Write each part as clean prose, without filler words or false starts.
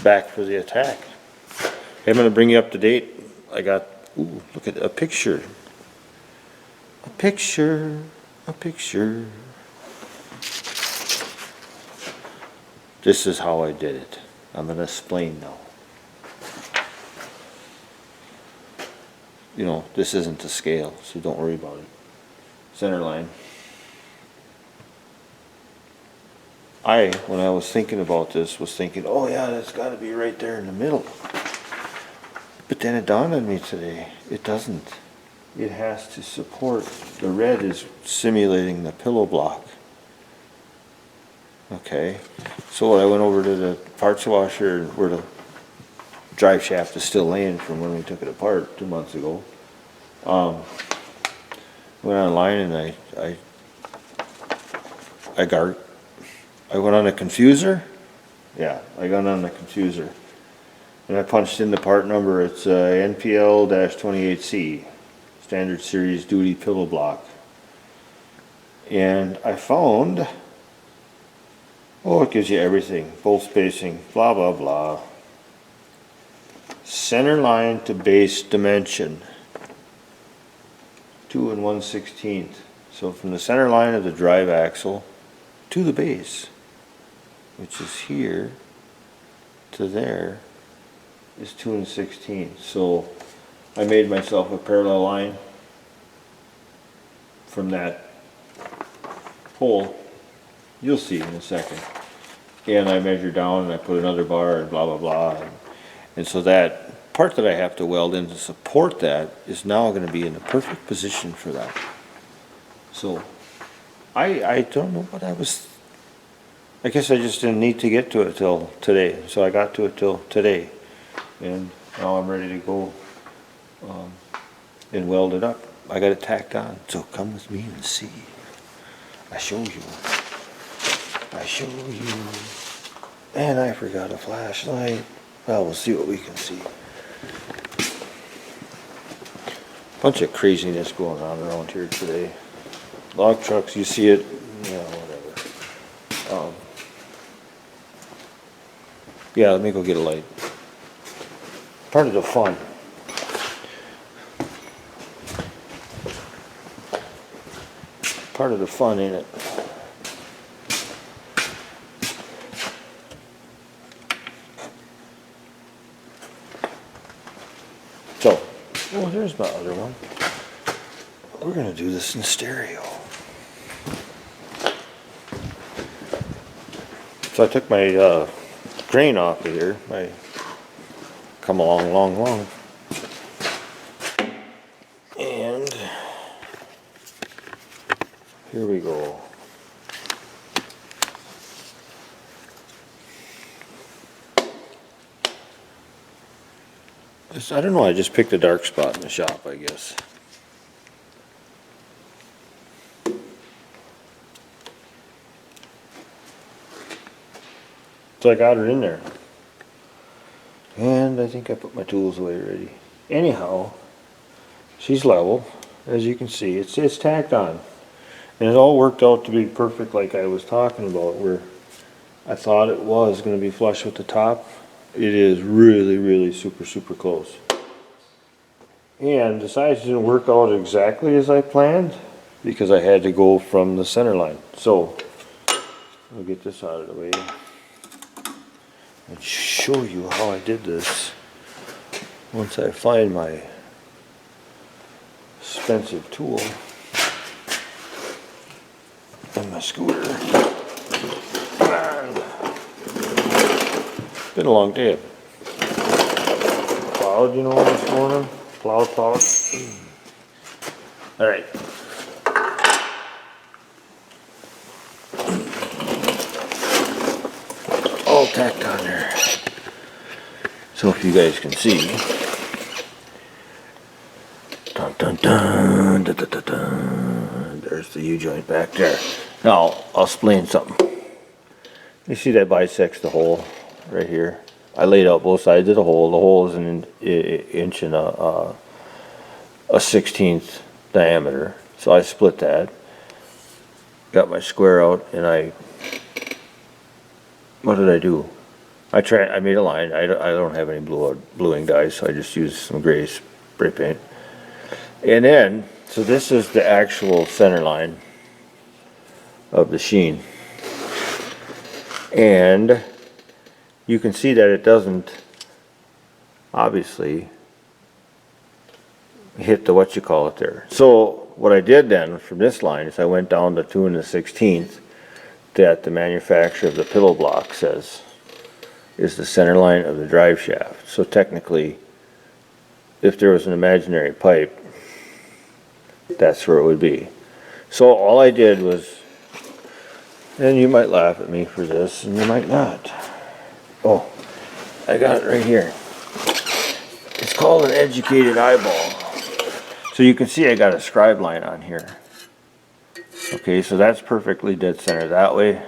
back for the attack. I'm going to bring you up to date. I got, ooh, look at a picture. A picture. A picture. This is how I did it. I'm going to explain now. You know, this isn't to scale, so don't worry about it. Center line. When I was thinking about this, was thinking, oh yeah, that's got to be right there in the middle. But then it dawned on me today, it doesn't. It has to support, the red is simulating the pillow block. Okay, so I went over to the parts washer where the drive shaft is still laying from when we took it apart 2 months ago. Went online and I went on a confuser. Yeah, I got on the confuser. And I punched in the part number. It's NPL-28C, Standard Series Duty Pillow Block. And I found, oh, it gives you everything. Bolt spacing, blah, blah, blah. Center line to base dimension, 2 1/16. So from the center line of the drive axle to the base, which is here to there, is 2 1/16. So I made myself a parallel line from that hole. You'll see in a second. And I measured down and I put another bar and blah blah blah. And so that part that I have to weld in to support that is now going to be in the perfect position for that. So I don't know what I guess I just didn't need to get to it till today. So I got to it till today. And now I'm ready to go and weld it up. I got it tacked on. So come with me and see. I show you. I show you. And I forgot a flashlight. Well, we'll see what we can see. Bunch of craziness going on around here today. Log trucks, you see it, yeah, whatever. Yeah, let me go get a light. Part of the fun. Part of the fun, ain't it? So, oh, there's my other one. We're going to do this in stereo. So I took my grain off of here. I come along, long. And here we go. I don't know, I just picked a dark spot in the shop, I guess. So I got her in there. And I think I put my tools away already. Anyhow, she's level. As you can see, it's tacked on. And it all worked out to be perfect like I was talking about, where I thought it was going to be flush with the top. It is really super close. And the size didn't work out exactly as I planned because I had to go from the center line. So I'll get this out of the way and show you how I did this once I find my expensive tool and my scooter. It's been a long day. Plowed, you know, this morning. Plowed. Alright. All tacked on there. So if you guys can see. Dun dun dun, dun, dun, dun, dun. There's the U-joint back there. Now, I'll explain something. You see that bisects the hole right here. I laid out both sides of the hole. The hole is an inch and a 1/16 diameter. So I split that. Got my square out and what did I do? I made a line. I don't have any bluing dyes, so I just used some gray spray paint. And then, so this is the actual center line of the sheen. And you can see that it doesn't obviously hit the what you call it there. So what I did then from this line is I went down to 2 1/16 that the manufacturer of the pillow block says is the center line of the drive shaft. So technically, if there was an imaginary pipe, that's where it would be. So all I did was, and you might laugh at me for this, and you might not. Oh, I got it right here. It's called an educated eyeball. So you can see I got a scribe line on here. Okay, so that's perfectly dead center that way, and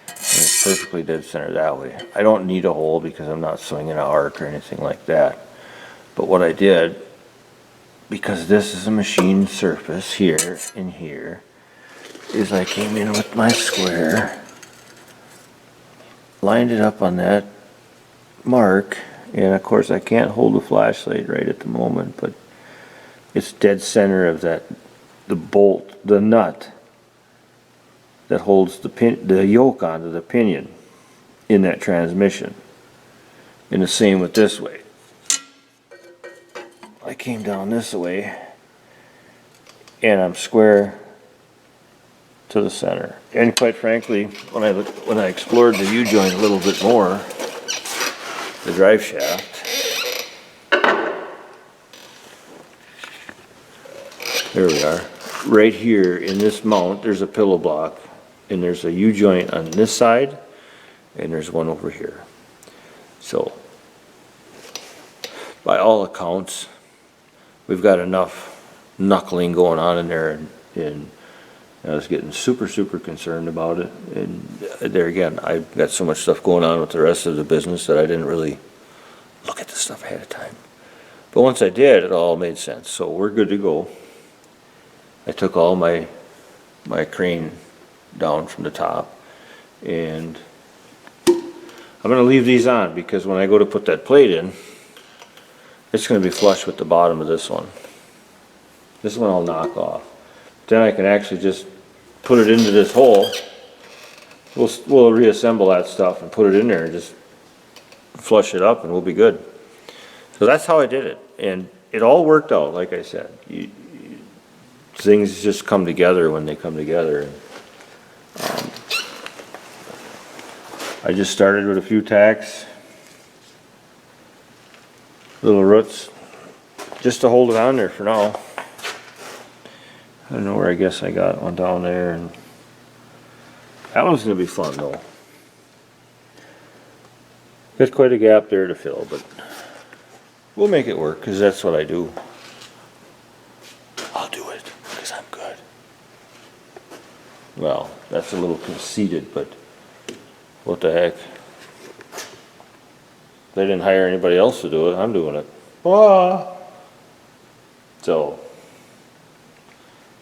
it's perfectly dead center that way. I don't need a hole because I'm not swinging an arc or anything like that. But what I did, because this is a machined surface here and here, is I came in with my square, lined it up on that mark, and of course I can't hold the flashlight right at the moment, but it's dead center of that, the bolt, the nut that holds the yoke onto the pinion in that transmission. And the same with this way. I came down this way and I'm square to the center. And quite frankly, when I explored the U-joint a little bit more, the drive shaft, there we are. Right here in this mount, there's a pillow block, and there's a U-joint on this side, and there's one over here. So, by all accounts, we've got enough knuckling going on in there, and I was getting super concerned about it. And there again, I've got so much stuff going on with the rest of the business that I didn't really look at the stuff ahead of time. But once I did, it all made sense. So we're good to go. I took all my crane down from the top, and I'm going to leave these on because when I go to put that plate in, it's going to be flush with the bottom of this one. This one I'll knock off. Then I can actually just put it into this hole. We'll reassemble that stuff and put it in there and just flush it up and we'll be good. So that's how I did it, and it all worked out. Like I said, things just come together when they come together. I just started with a few tacks, little roots, just to hold it on there for now. I don't know where, I guess I got one down there, and that one's going to be fun though. There's quite a gap there to fill, but we'll make it work because that's what I do. I'll do it because I'm good. Well, that's a little conceited, but what the heck. They didn't hire anybody else to do it, I'm doing it. Ah. So,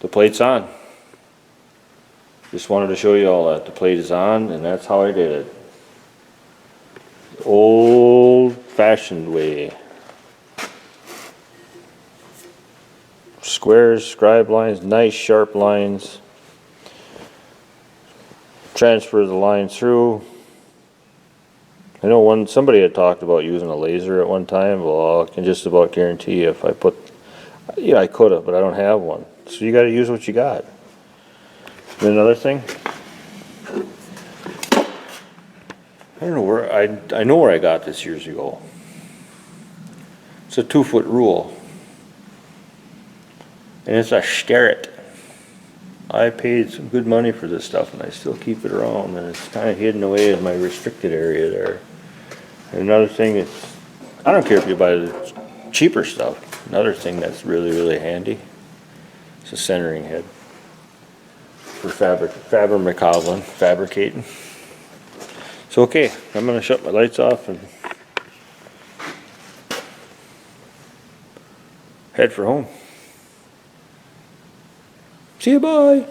the plate's on. Just wanted to show you all that. The plate is on, and that's how I did it. Old-fashioned way. Squares, scribe lines, nice sharp lines. Transfer the line through. I know somebody had talked about using a laser at one time. Well, I can just about guarantee you if I put, yeah, I could have, but I don't have one. So you got to use what you got. And another thing, I don't know where, I know where I got this years ago. It's a 2-foot rule. And it's a Starrett. I paid some good money for this stuff and I still keep it around, and it's kind of hidden away in my restricted area there. And another thing is, I don't care if you buy the cheaper stuff. Another thing that's really handy is a centering head for fabricating. So okay, I'm going to shut my lights off and head for home. See you, bye.